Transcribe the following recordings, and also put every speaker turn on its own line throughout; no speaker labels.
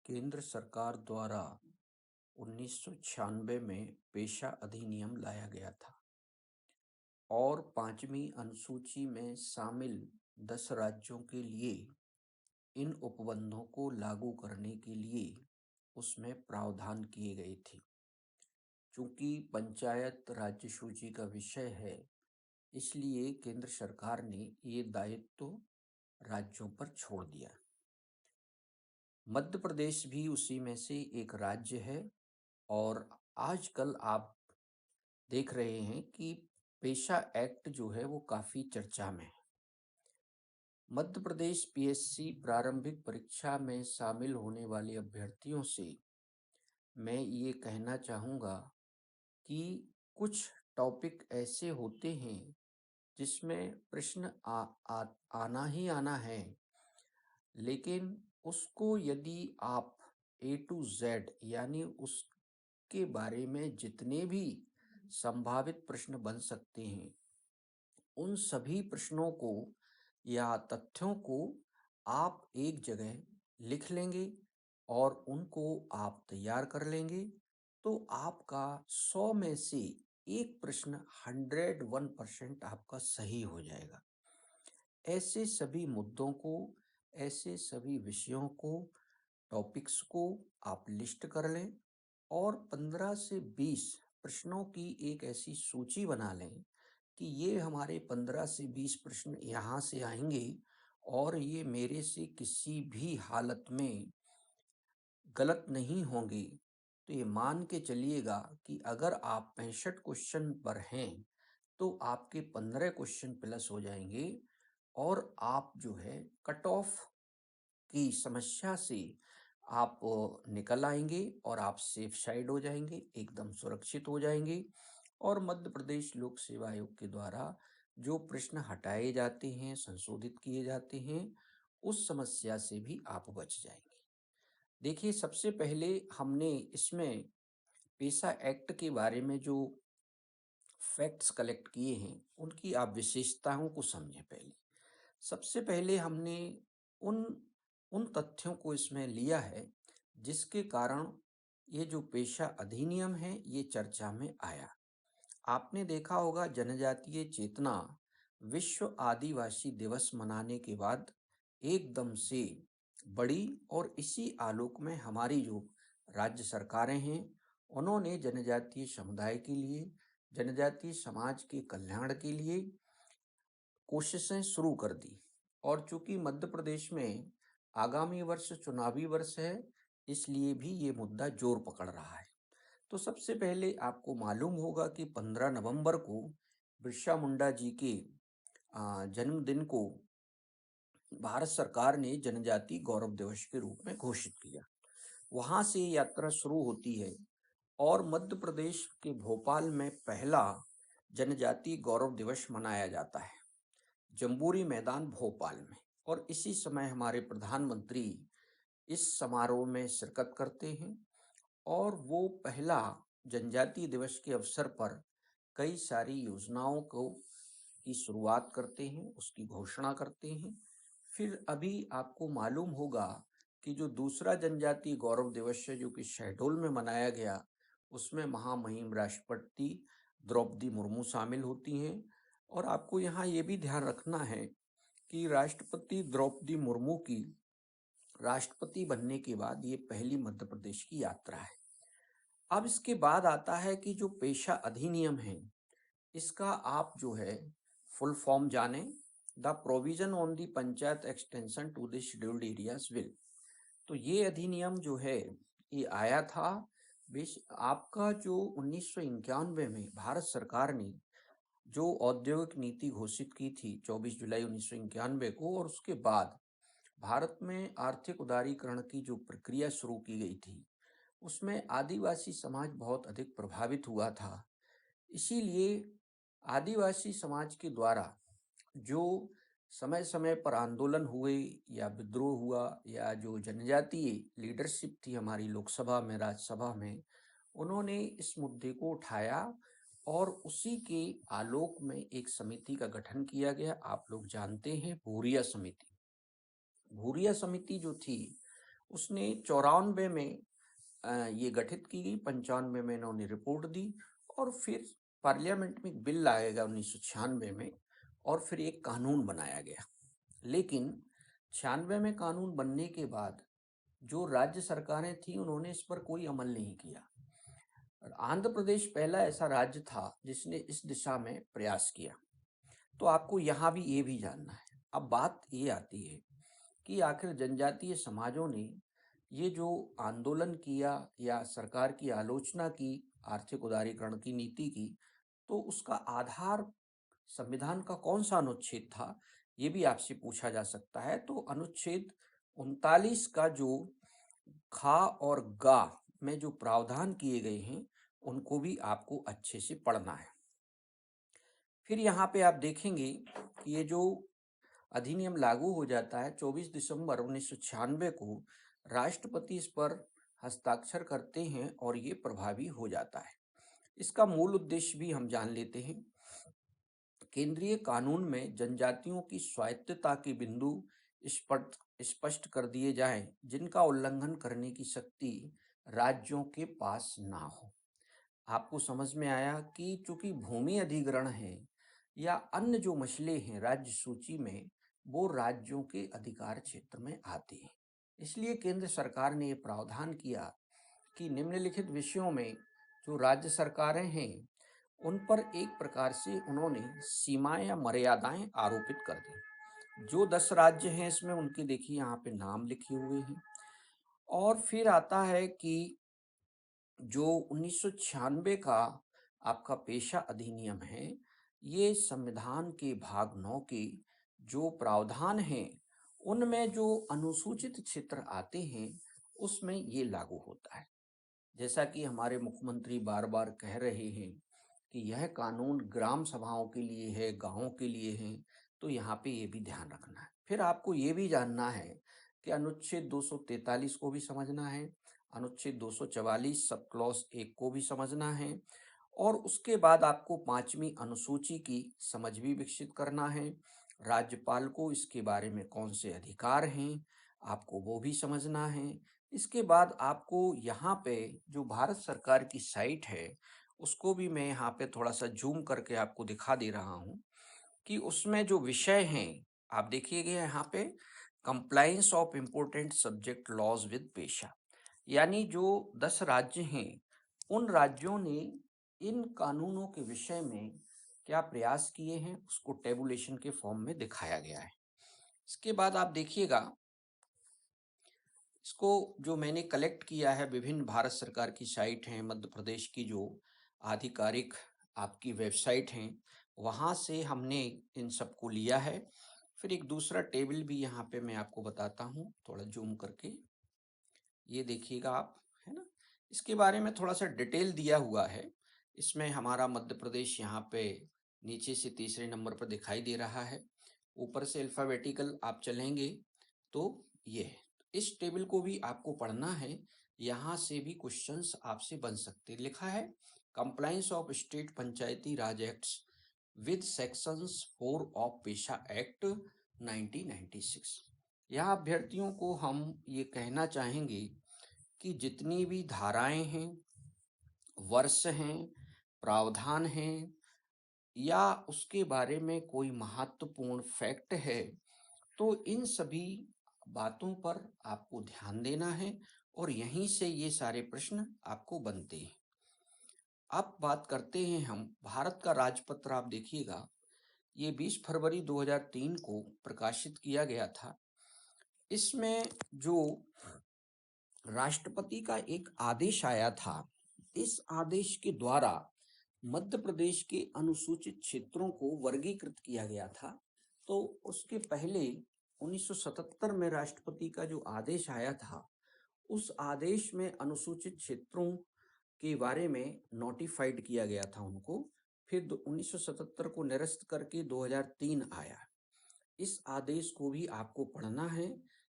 केंद्र सरकार द्वारा 1996 में पेशा अधिनियम लाया गया था और पांचवी अनुसूची में शामिल 10 राज्यों के लिए इन उपबंधों को लागू करने के लिए उसमें प्रावधान किए गए थे। चूंकि पंचायत राज्य सूची का विषय है, इसलिए केंद्र सरकार ने ये दायित्व राज्यों पर छोड़ दिया। मध्य प्रदेश भी उसी में से एक राज्य है और आजकल आप देख रहे हैं कि पेशा एक्ट जो है वो काफ़ी चर्चा में है। मध्य प्रदेश पीएससी प्रारंभिक परीक्षा में शामिल होने वाले अभ्यर्थियों से मैं ये कहना चाहूँगा कि कुछ टॉपिक ऐसे होते हैं जिसमें प्रश्न आना ही आना है, लेकिन उसको यदि आप A to Z यानी उसके बारे में जितने भी संभावित प्रश्न बन सकते हैं, उन सभी प्रश्नों को या तथ्यों को आप एक जगह लिख लेंगे और उनको आप तैयार कर लेंगे, तो आपका 100 में से एक प्रश्न 101% आपका सही हो जाएगा। ऐसे सभी मुद्दों को, ऐसे सभी विषयों को, टॉपिक्स को आप लिस्ट कर लें और 15 से 20 प्रश्नों की एक ऐसी सूची बना लें कि ये हमारे 15 से 20 प्रश्न यहाँ से आएंगे और ये मेरे से किसी भी हालत में गलत नहीं होंगे। तो ये मान के चलिएगा कि अगर आप 65 क्वेश्चन पर हैं तो आपके 15 क्वेश्चन प्लस हो जाएंगे और आप जो है कट ऑफ की समस्या से आप निकल आएंगे और आप सेफ साइड हो जाएंगे, एकदम सुरक्षित हो जाएंगे। और मध्य प्रदेश लोक सेवा आयोग के द्वारा जो प्रश्न हटाए जाते हैं, संशोधित किए जाते हैं, उस समस्या से भी आप बच जाएंगे। देखिए, सबसे पहले हमने इसमें पेशा एक्ट के बारे में जो फैक्ट्स कलेक्ट किए हैं, उनकी आप विशेषताओं को समझें। पहले सबसे पहले हमने उन उन तथ्यों को इसमें लिया है जिसके कारण ये जो पेशा अधिनियम है ये चर्चा में आया। आपने देखा होगा, जनजातीय चेतना विश्व आदिवासी दिवस मनाने के बाद एकदम से बड़ी, और इसी आलोक में हमारी जो राज्य सरकारें हैं उन्होंने जनजातीय समुदाय के लिए, जनजातीय समाज के कल्याण के लिए कोशिशें शुरू कर दी। और चूंकि मध्य प्रदेश में आगामी वर्ष चुनावी वर्ष है, इसलिए भी ये मुद्दा जोर पकड़ रहा है। तो सबसे पहले आपको मालूम होगा कि 15 नवंबर को बिरसा मुंडा जी के जन्मदिन को भारत सरकार ने जनजातीय गौरव दिवस के रूप में घोषित किया। वहाँ से यात्रा शुरू होती है और मध्य प्रदेश के भोपाल में पहला जनजातीय गौरव दिवस मनाया जाता है, जम्बूरी मैदान भोपाल में। और इसी समय हमारे प्रधानमंत्री इस समारोह में शिरकत करते हैं और वो पहला जनजातीय दिवस के अवसर पर कई सारी योजनाओं को की शुरुआत करते हैं, उसकी घोषणा करते हैं। फिर अभी आपको मालूम होगा कि जो दूसरा जनजातीय गौरव दिवस है जो कि शहडोल में मनाया गया, उसमें महामहिम राष्ट्रपति द्रौपदी मुर्मू शामिल होती हैं। और आपको यहाँ ये भी ध्यान रखना है कि राष्ट्रपति द्रौपदी मुर्मू की राष्ट्रपति बनने के बाद ये पहली मध्य प्रदेश की यात्रा है। अब इसके बाद आता है कि जो पेशा अधिनियम है, इसका आप जो है फुल फॉर्म जाने, the provision on the panchayat extension to the scheduled areas bill. तो ये अधिनियम जो है ये आया था आपका जो 1991 में भारत सरकार ने जो औद्योगिक नीति घोषित की थी 24 जुलाई 1991 को, और उसके बाद भारत में आर्थिक उदारीकरण की जो प्रक्रिया शुरू की गई थी, उसमें आदिवासी समाज बहुत अधिक प्रभावित हुआ था। इसीलिए आदिवासी समाज के द्वारा जो समय समय पर आंदोलन हुए या विद्रोह हुआ, या जो जनजातीय लीडरशिप थी हमारी लोकसभा में, राज्यसभा में, उन्होंने इस मुद्दे को उठाया और उसी के आलोक में एक समिति का गठन किया गया। आप लोग जानते हैं, भूरिया समिति। भूरिया समिति जो थी उसने 94 में ये गठित की गई, 95 में इन्होंने रिपोर्ट दी और फिर पार्लियामेंट में एक बिल लाया गया 1996 में और फिर एक कानून बनाया गया। लेकिन 96 में कानून बनने के बाद जो राज्य सरकारें थी उन्होंने इस पर कोई अमल नहीं किया। और आंध्र प्रदेश पहला ऐसा राज्य था जिसने इस दिशा में प्रयास किया। तो आपको यहाँ भी ये भी जानना है। अब बात ये आती है कि आखिर जनजातीय समाजों ने ये जो आंदोलन किया या सरकार की आलोचना की, आर्थिक उदारीकरण की नीति की, तो उसका आधार संविधान का कौन सा अनुच्छेद था, ये भी आपसे पूछा जा सकता है। तो अनुच्छेद 39 का जो खा और गा में जो प्रावधान किए गए हैं उनको भी आपको अच्छे से पढ़ना है। फिर यहाँ पे आप देखेंगे कि ये जो अधिनियम लागू हो जाता है 24 दिसंबर 1996 को, राष्ट्रपति इस पर हस्ताक्षर करते हैं और ये प्रभावी हो जाता है। इसका मूल उद्देश्य भी हम जान लेते हैं। केंद्रीय कानून में जनजातियों की स्वायत्तता के बिंदु स्पष्ट स्पष्ट कर दिए जाएं, जिनका उल्लंघन करने की शक्ति राज्यों के पास ना हो। आपको समझ में आया कि चूंकि भूमि अधिग्रहण है या अन्य जो मसले हैं राज्य सूची में, वो राज्यों के अधिकार क्षेत्र में आते हैं। इसलिए केंद्र सरकार ने ये प्रावधान किया कि निम्नलिखित विषयों में जो राज्य सरकारें हैं उन पर एक प्रकार से उन्होंने सीमाएं या मर्यादाएं आरोपित कर दी। जो 10 राज्य हैं इसमें उनके देखिए यहाँ पे नाम लिखे हुए हैं। और फिर आता है कि जो 1996 का आपका पेशा अधिनियम है, ये संविधान के भाग 9 के जो प्रावधान हैं उनमें जो अनुसूचित क्षेत्र आते हैं उसमें ये लागू होता है। जैसा कि हमारे मुख्यमंत्री बार बार कह रहे हैं कि यह कानून ग्राम सभाओं के लिए है, गांवों के लिए है, तो यहाँ पे ये भी ध्यान रखना है। फिर आपको ये भी जानना है कि अनुच्छेद 243 को भी समझना है, अनुच्छेद 244 सब क्लॉज 1 को भी समझना है और उसके बाद आपको 5वीं अनुसूची की समझ भी विकसित करना है। राज्यपाल को इसके बारे में कौन से अधिकार हैं, आपको वो भी समझना है। इसके बाद आपको यहाँ पे जो भारत सरकार की साइट है उसको भी मैं यहाँ पे थोड़ा सा जूम करके आपको दिखा दे रहा हूँ कि उसमें जो विषय हैं आप देखिएगा यहाँ पे, compliance of important subject laws with PESA, यानी जो 10 राज्य हैं उन राज्यों ने इन कानूनों के विषय में क्या प्रयास किए हैं उसको टेबुलेशन के फॉर्म में दिखाया गया है। इसके बाद आप देखिएगा, इसको जो मैंने कलेक्ट किया है, विभिन्न भारत सरकार की साइट हैं, मध्य प्रदेश की जो आधिकारिक आपकी वेबसाइट हैं, वहाँ से हमने इन सबको लिया है। फिर एक दूसरा टेबल भी यहाँ पे मैं आपको बताता हूँ थोड़ा जूम करके, ये देखिएगा आप, है ना। इसके बारे में थोड़ा सा डिटेल दिया हुआ है। इसमें हमारा मध्य प्रदेश यहाँ पे नीचे से तीसरे नंबर पर दिखाई दे रहा है। ऊपर से अल्फ़ाबेटिकल आप चलेंगे तो ये है। इस टेबल को भी आपको पढ़ना है, यहाँ से भी क्वेश्चंस आपसे बन सकते हैं। लिखा है compliance of state Panchayati Raj acts with sections 4 of पेशा एक्ट 1996। यहाँ अभ्यर्थियों को हम ये कहना चाहेंगे कि जितनी भी धाराएं हैं, वर्ष हैं, प्रावधान हैं या उसके बारे में कोई महत्वपूर्ण फैक्ट है, तो इन सभी बातों पर आपको ध्यान देना है और यहीं से ये सारे प्रश्न आपको बनते हैं। अब बात करते हैं हम भारत का राजपत्र। आप देखिएगा ये 20 फरवरी 2003 को प्रकाशित किया गया था। इसमें जो राष्ट्रपति का एक आदेश आया था, इस आदेश के द्वारा मध्य प्रदेश के अनुसूचित क्षेत्रों को वर्गीकृत किया गया था। तो उसके पहले 1977 में राष्ट्रपति का जो आदेश आया था, उस आदेश में अनुसूचित क्षेत्रों के बारे में नोटिफाइड किया गया था उनको। फिर 1977 को निरस्त करके 2003 आया। इस आदेश को भी आपको पढ़ना है।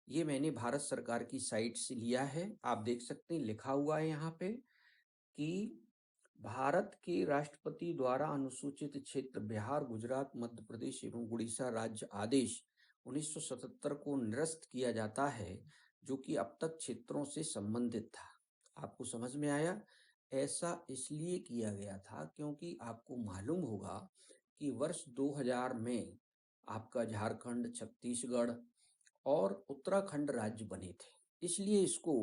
ये मैंने भारत सरकार की साइट से लिया है, आप देख सकते हैं लिखा हुआ है यहाँ पे कि भारत के राष्ट्रपति द्वारा अनुसूचित क्षेत्र बिहार, गुजरात, मध्य प्रदेश एवं उड़ीसा राज्य आदेश 1977 को निरस्त किया जाता है, जो कि अब तक क्षेत्रों से संबंधित था। आपको समझ में आया? ऐसा इसलिए किया गया था क्योंकि आपको मालूम होगा कि वर्ष 2000 में आपका झारखंड, छत्तीसगढ़ और उत्तराखंड राज्य बने थे। इसलिए इसको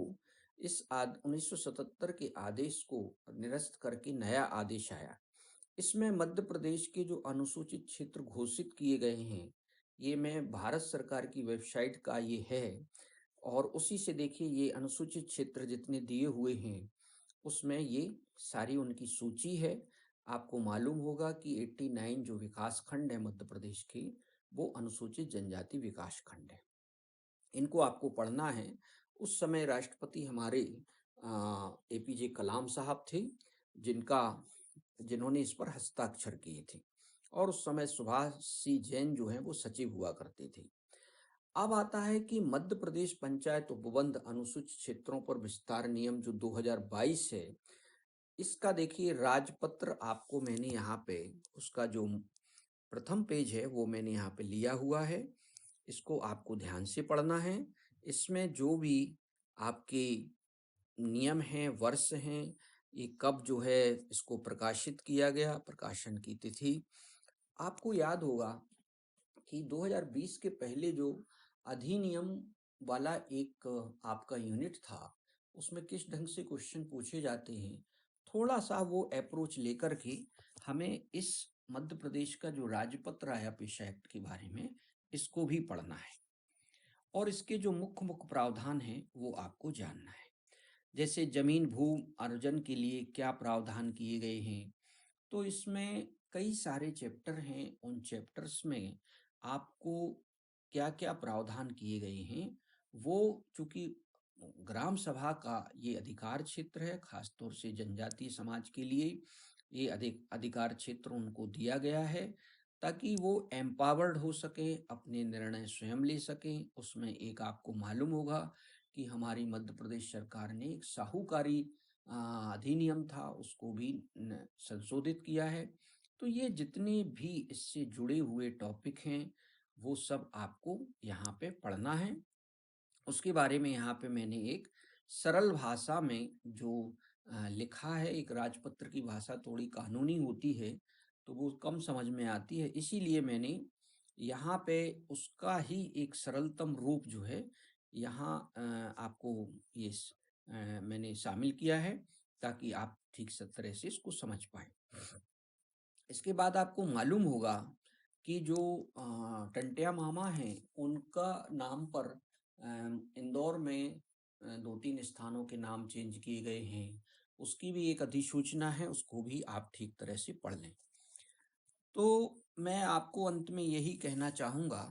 इस 1977 के आदेश को निरस्त करके नया आदेश आया। इसमें मध्य प्रदेश के जो अनुसूचित क्षेत्र घोषित किए गए हैं, ये मैं भारत सरकार की वेबसाइट का ये है, और उसी से देखिए ये अनुसूचित क्षेत्र जितने दिए हुए हैं उसमें ये सारी उनकी सूची है। आपको मालूम होगा कि 89 जो विकास खंड है मध्य प्रदेश के, वो अनुसूचित जनजाति विकास खंड है। इनको आपको पढ़ना है। उस समय राष्ट्रपति हमारे एपीजे कलाम साहब थे, जिन्होंने इस पर हस्ताक्षर किए थे, और उस समय सुभाष सी जैन जो हैं वो सचिव हुआ करते थे। अब आता है कि मध्य प्रदेश पंचायत उपबंध अनुसूचित क्षेत्रों पर विस्तार नियम जो 2022 है, इसका देखिए राजपत्र आपको मैंने यहाँ पे उसका जो प्रथम पेज है वो मैंने यहाँ पे लिया हुआ है। इसको आपको ध्यान से पढ़ना है। इसमें जो भी आपके नियम हैं, वर्ष हैं, ये कब जो है इसको प्रकाशित किया गया, प्रकाशन की तिथि। आपको याद होगा कि 2020 के पहले जो अधिनियम वाला एक आपका यूनिट था, उसमें किस ढंग से क्वेश्चन पूछे जाते हैं, थोड़ा सा वो अप्रोच लेकर के हमें इस मध्य प्रदेश का जो राजपत्र आया पेशा एक्ट के बारे में, इसको भी पढ़ना है और इसके जो मुख्य मुख्य प्रावधान हैं वो आपको जानना है। जैसे जमीन भू अर्जन के लिए क्या प्रावधान किए गए हैं, तो इसमें कई सारे चैप्टर हैं। उन चैप्टर्स में आपको क्या क्या प्रावधान किए गए हैं, वो चूंकि ग्राम सभा का ये अधिकार क्षेत्र है, खासतौर से जनजातीय समाज के लिए ये अधिकार क्षेत्र उनको दिया गया है ताकि वो एम्पावर्ड हो सके, अपने निर्णय स्वयं ले सकें। उसमें एक आपको मालूम होगा कि हमारी मध्य प्रदेश सरकार ने एक साहूकारी अधिनियम था, उसको भी संशोधित किया है। तो ये जितने भी इससे जुड़े हुए टॉपिक हैं वो सब आपको यहाँ पे पढ़ना है। उसके बारे में यहाँ पे मैंने एक सरल भाषा में जो लिखा है। एक राजपत्र की भाषा थोड़ी कानूनी होती है तो वो कम समझ में आती है, इसीलिए मैंने यहाँ पे उसका ही एक सरलतम रूप जो है यहाँ आपको मैंने शामिल किया है ताकि आप ठीक से तरह से इसको समझ पाएं। इसके बाद आपको मालूम होगा कि जो टंटिया मामा हैं उनका नाम पर इंदौर में 2-3 स्थानों के नाम चेंज किए गए हैं। उसकी भी एक अधिसूचना है, उसको भी आप ठीक तरह से पढ़ लें। तो मैं आपको अंत में यही कहना चाहूँगा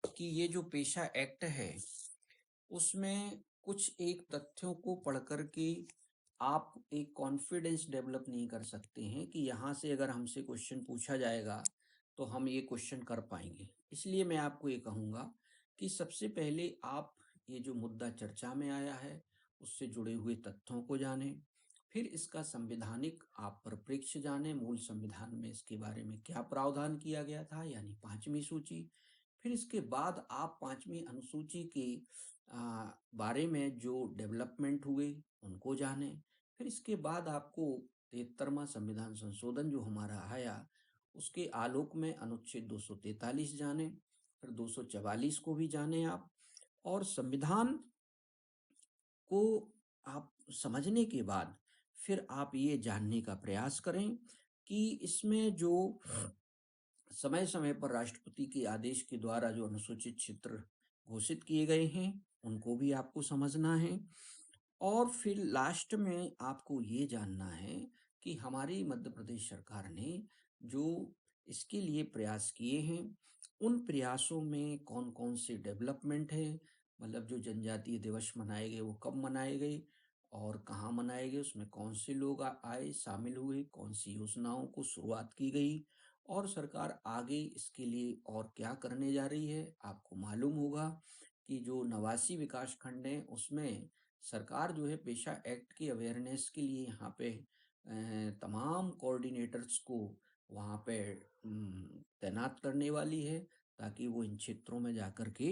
कि ये जो पेशा एक्ट है उसमें कुछ एक तथ्यों को पढ़ कर के आप एक कॉन्फिडेंस डेवलप नहीं कर सकते हैं कि यहाँ से अगर हमसे क्वेश्चन पूछा जाएगा तो हम ये क्वेश्चन कर पाएंगे। इसलिए मैं आपको ये कहूँगा कि सबसे पहले आप ये जो मुद्दा चर्चा में आया है उससे जुड़े हुए तथ्यों को जानें, फिर इसका संवैधानिक आप परिप्रेक्ष्य जानें, मूल संविधान में इसके बारे में क्या प्रावधान किया गया था, यानी 5वीं सूची। फिर इसके बाद आप 5वीं अनुसूची के बारे में जो डेवलपमेंट हुए उनको जानें। फिर इसके बाद आपको 73वां संविधान संशोधन जो हमारा आया उसके आलोक में अनुच्छेद 243 जानें, फिर 244 को भी जानें आप। और संविधान को आप समझने के बाद फिर आप ये जानने का प्रयास करें कि इसमें जो समय समय पर राष्ट्रपति के आदेश के द्वारा जो अनुसूचित क्षेत्र घोषित किए गए हैं उनको भी आपको समझना है। और फिर लास्ट में आपको ये जानना है कि हमारी मध्य प्रदेश सरकार ने जो इसके लिए प्रयास किए हैं उन प्रयासों में कौन कौन से डेवलपमेंट है, मतलब जो जनजातीय दिवस मनाए गए वो कब मनाए गए और कहाँ मनाए गए, उसमें कौन से लोग आए शामिल हुए, कौन सी योजनाओं को शुरुआत की गई और सरकार आगे इसके लिए और क्या करने जा रही है। आपको मालूम होगा कि जो 89 विकास खंड हैं उसमें सरकार जो है पेशा एक्ट की अवेयरनेस के लिए यहाँ पे तमाम कोऑर्डिनेटर्स को वहाँ पे तैनात करने वाली है ताकि वो इन क्षेत्रों में जाकर के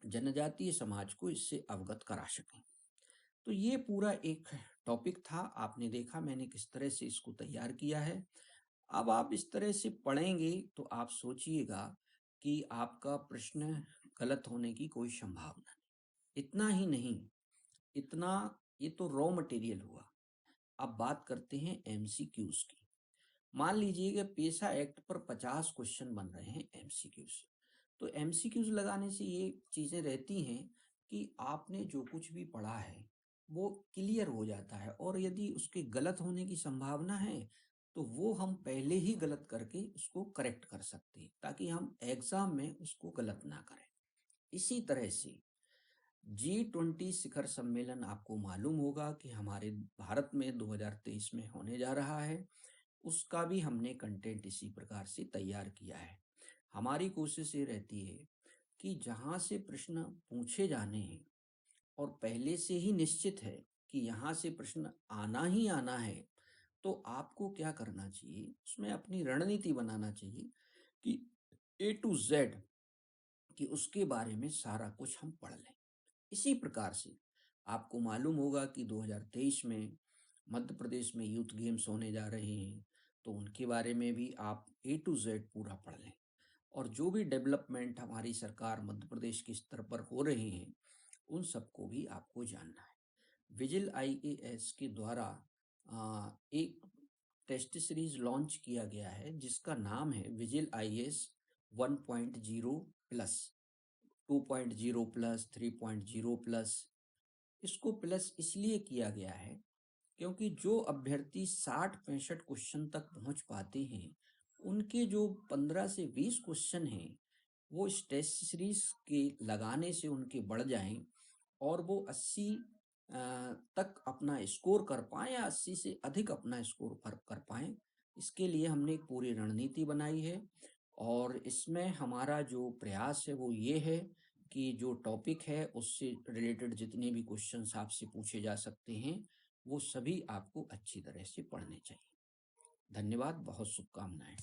जनजातीय समाज को इससे अवगत करा सकें। तो ये पूरा एक टॉपिक था। आपने देखा मैंने किस तरह से इसको तैयार किया है। अब आप इस तरह से पढ़ेंगे तो आप सोचिएगा कि आपका प्रश्न गलत होने की कोई संभावना नहीं। इतना ही नहीं, इतना ये तो रॉ मटेरियल हुआ। अब बात करते हैं एमसीक्यूज की। मान लीजिए कि पेशा एक्ट पर 50 क्वेश्चन बन रहे हैं एमसीक्यूज। तो एमसीक्यूज लगाने से ये चीज़ें रहती हैं कि आपने जो कुछ भी पढ़ा है वो क्लियर हो जाता है, और यदि उसके गलत होने की संभावना है तो वो हम पहले ही गलत करके उसको करेक्ट कर सकते हैं, ताकि हम एग्जाम में उसको गलत ना करें। इसी तरह से G20 शिखर सम्मेलन आपको मालूम होगा कि हमारे भारत में 2023 में होने जा रहा है। उसका भी हमने कंटेंट इसी प्रकार से तैयार किया है। हमारी कोशिश ये रहती है कि जहाँ से प्रश्न पूछे जाने हैं और पहले से ही निश्चित है कि यहाँ से प्रश्न आना ही आना है, तो आपको क्या करना चाहिए, उसमें अपनी रणनीति बनाना चाहिए कि A to Z कि उसके बारे में सारा कुछ हम पढ़ लें। इसी प्रकार से आपको मालूम होगा कि 2023 में मध्य प्रदेश में यूथ गेम्स होने जा रहे हैं, तो उनके बारे में भी आप A to Z पूरा पढ़ लें। और जो भी डेवलपमेंट हमारी सरकार मध्य प्रदेश के स्तर पर हो रहे हैं, उन सबको भी आपको जानना है। विजिल आईएएस के द्वारा एक टेस्ट सीरीज लॉन्च किया गया है जिसका नाम है vigil IAS 1.0 plus, 2.0 plus, 3.0 plus. इसको प्लस इसलिए किया गया है क्योंकि जो अभ्यर्थी 60-65 क्वेश्चन तक पहुंच पाते हैं, उनके जो 15 से 20 क्वेश्चन हैं वो इस टेस्ट सीरीज के लगाने से उनके बढ़ जाएं और वो 80 तक अपना स्कोर कर पाएं या 80 से अधिक अपना स्कोर कर पाएं। इसके लिए हमने एक पूरी रणनीति बनाई है, और इसमें हमारा जो प्रयास है वो ये है कि जो टॉपिक है उससे रिलेटेड जितने भी क्वेश्चंस आपसे पूछे जा सकते हैं वो सभी आपको अच्छी तरह से पढ़ने चाहिए। धन्यवाद, बहुत शुभकामनाएं।